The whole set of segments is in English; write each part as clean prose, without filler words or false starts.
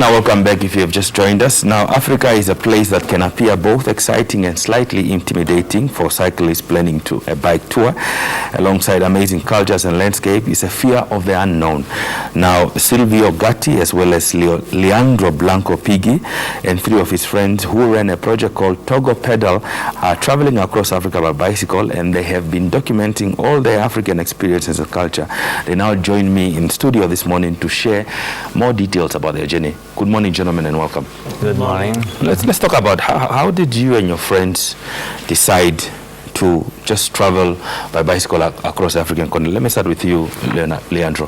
Now, welcome back if you have just joined us. Now, Africa is a place that can appear both exciting and slightly intimidating for cyclists planning to a bike tour. Alongside amazing cultures and landscape is a fear of the unknown. Now, Silvio Gatti, as well as Leandro, Blanco, Pighi, and 3 of his friends who ran a project called Togo Pedal are traveling across Africa by bicycle, and they have been documenting all their African experiences and culture. They now join me in studio this morning to share more details about their journey. Good morning, gentlemen, and welcome. Good morning. Let's talk about how did you and your friends decide to just travel by bicycle across the African continent? Let me start with you, Leandro.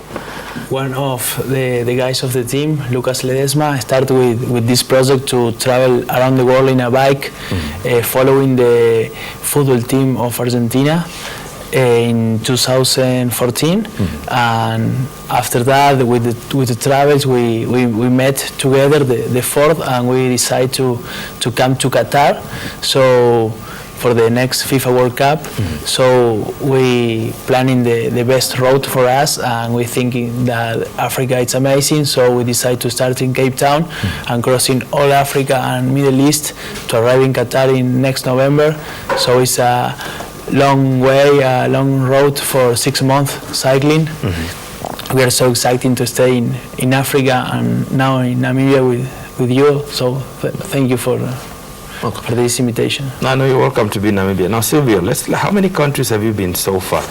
One of the guys of the team, Lucas Ledesma, started with this project to travel around the world in a bike, following the football team of Argentina in 2014, and after that, with the travels, we met together, the fourth, and we decided to come to Qatar. So for the next FIFA World Cup, so we planning the best route for us, and we thinking that Africa is amazing, so we decided to start in Cape Town and crossing all Africa and Middle East to arrive in Qatar in next November. So it's a long way, a long road for 6 months cycling. We are so excited to stay in Africa and now in Namibia with you, so thank you for this invitation. No, you're welcome to be in Namibia. Now, Silvio, how many countries have you been so far?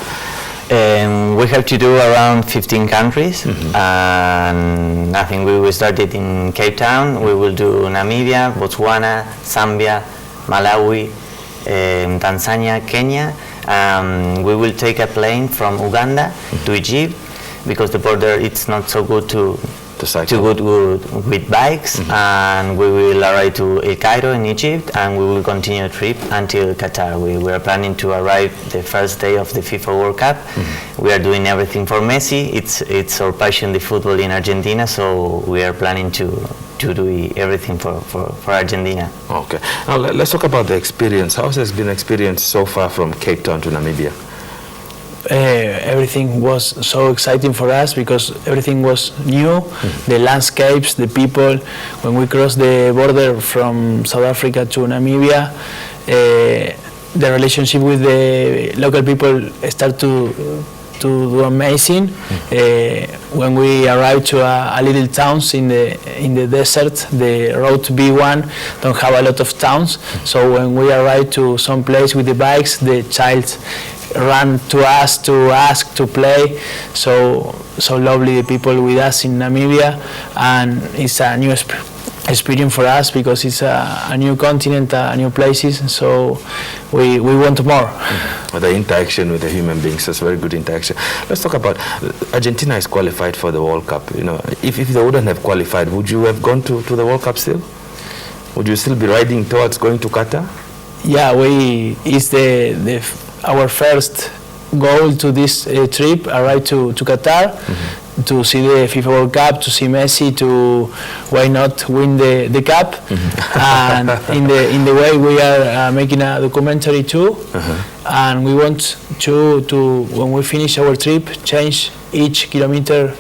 We have to do around 15 countries, and I think we started in Cape Town. We will do Namibia, Botswana, Zambia, Malawi, Tanzania, Kenya. We will take a plane from Uganda to Egypt, because the border it's not so good to go with bikes, and we will arrive to El Cairo in Egypt, and we will continue a trip until Qatar. We are planning to arrive the first day of the FIFA World Cup. We are doing everything for Messi. It's our passion, the football in Argentina, so we are planning to do everything for Argentina. Okay. Now let's talk about the experience. How has been experience so far from Cape Town to Namibia? Everything was so exciting for us because everything was new, the landscapes, the people. When we crossed the border from South Africa to Namibia, the relationship with the local people started to do amazing. When we arrived to a little towns in the desert, the road B1 don't have a lot of towns, so when we arrived to some place with the bikes, the child ran to us to ask to play. So lovely, the people with us in Namibia, and it's a new experience for us because it's a new continent, new places, so we want more. The interaction with the human beings is very good interaction. Let's talk about Argentina is qualified for the World Cup. You know, if they wouldn't have qualified, would you have gone to the World Cup still? Would you still be riding towards going to Qatar? Yeah, it's our first goal to this trip, arrive to Qatar, to see the FIFA World Cup, to see Messi, to why not win the cup. And in the way we are making a documentary too, and we want to when we finish our trip, change each kilometer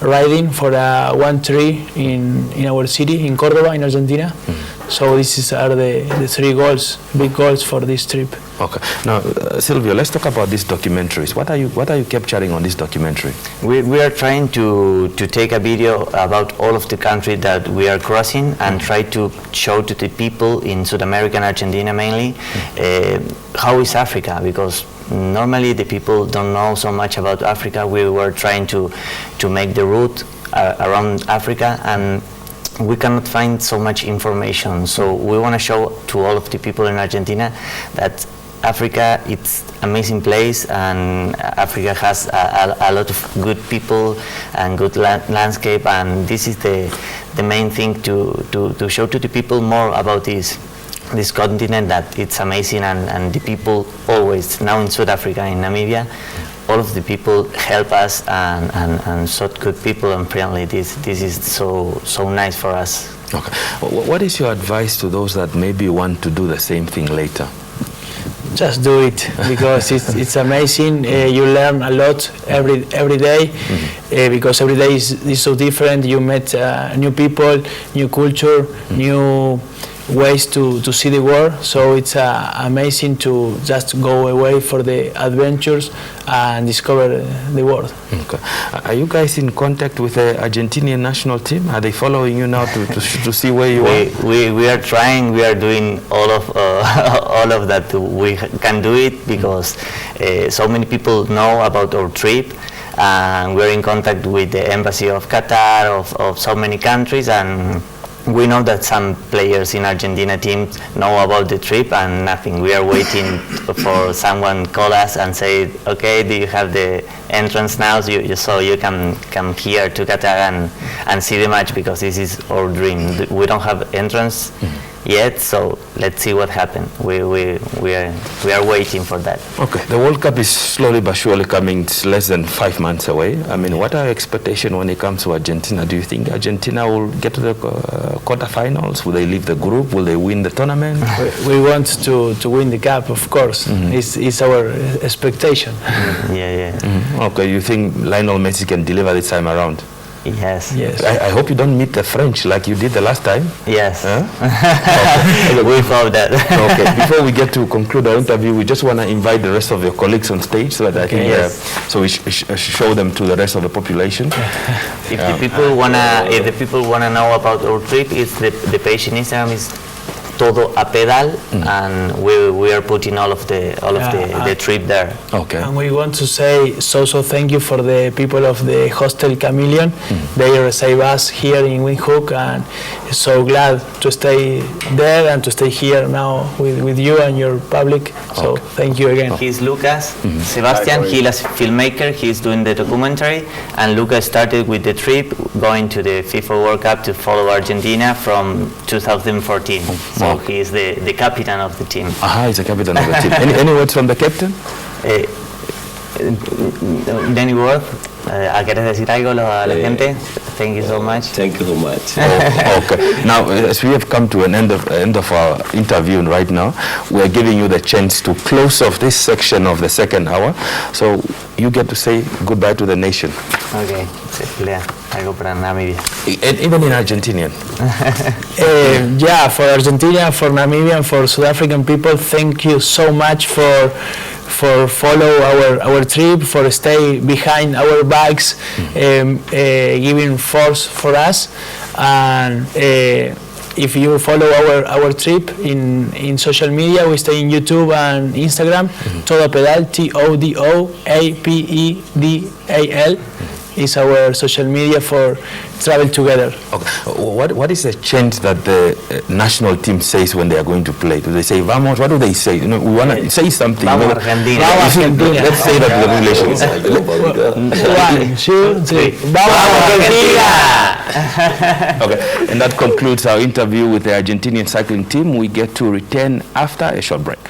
riding for one tree in our city in Córdoba in Argentina. So these are the 3 goals, big goals for this trip. Okay. Now, Silvio, let's talk about these documentaries. What are you capturing on this documentary? We are trying to take a video about all of the countries that we are crossing and try to show to the people in South America and Argentina mainly how is Africa, because normally the people don't know so much about Africa. We were trying to make the route around Africa, and we cannot find so much information. So we want to show to all of the people in Argentina that Africa, it's an amazing place, and Africa has a lot of good people and good landscape, and this is the main thing to show to the people more about this continent, that it's amazing, and the people always, now in South Africa, in Namibia, all of the people help us and so good people and friendly. This is so nice for us. Okay. What is your advice to those that maybe want to do the same thing later? just do it because it's amazing. You learn a lot every day because every day is so different. You met new people, new culture, new ways to see the world. So it's amazing to just go away for the adventures and discover the world. Okay. Are you guys in contact with the Argentinian national team? Are they following you now to see where you are? We are trying. We are doing all of all of that. We can do it because so many people know about our trip, and we're in contact with the embassy of Qatar, of so many countries, and we know that some players in Argentina teams know about the trip and nothing. We are waiting for someone call us and say, okay, do you have the entrance now so you can come here to Qatar and see the match, because this is our dream. We don't have entrance yet, so let's see what happens. We are waiting for that. Okay, the World Cup is slowly but surely coming. It's less than 5 months away. I mean, what are your expectations when it comes to Argentina? Do you think Argentina will get to the quarterfinals? Will they leave the group? Will they win the tournament? We want to win the cup, of course. It's our expectation. Okay, you think Lionel Messi can deliver this time around? Yes. I hope you don't meet the French like you did the last time. Yes. Huh? Okay. We hope that. Okay. Before we get to conclude our interview, we just want to invite the rest of your colleagues on stage so that I think so we show them to the rest of the population. If the people wanna know about our trip, it's the page in Instagram is Todo a pedal, and we are putting all of the trip there. Okay. And we want to say so thank you for the people of the Hostel Chameleon. They receive us here in Windhoek, and so glad to stay there and to stay here now with you and your public. So thank you again. He's Lucas, Sebastian. He's a filmmaker. He's doing the documentary, and Lucas started with the trip going to the FIFA World Cup to follow Argentina from 2014. So he is the captain of the team. He's the captain of the team. Any words from the captain? Any word? ¿Quieres decir algo a la gente? Thank you so much. Thank you so much. Okay. Now, as we have come to an end of our interview right now, we are giving you the chance to close off this section of the second hour. So you get to say goodbye to the nation. Okay. Lea, algo para Namibia. Even in Argentinian. For Argentina, for Namibia, and for South African people, thank you so much for follow our trip, for stay behind our backs, giving force for us. And if you follow our trip in social media, we stay in YouTube and Instagram. Todo pedal, TODOAPEDAL is our social media for travel together. Okay. What is the chant that the national team says when they are going to play? Do they say "Vamos"? What do they say? We want to say something. Vamos Argentina. Vamos Argentina. Let's say that the relations. 1, 2, 3. Vamos Argentina. Okay, and that concludes our interview with the Argentinian cycling team. We get to return after a short break.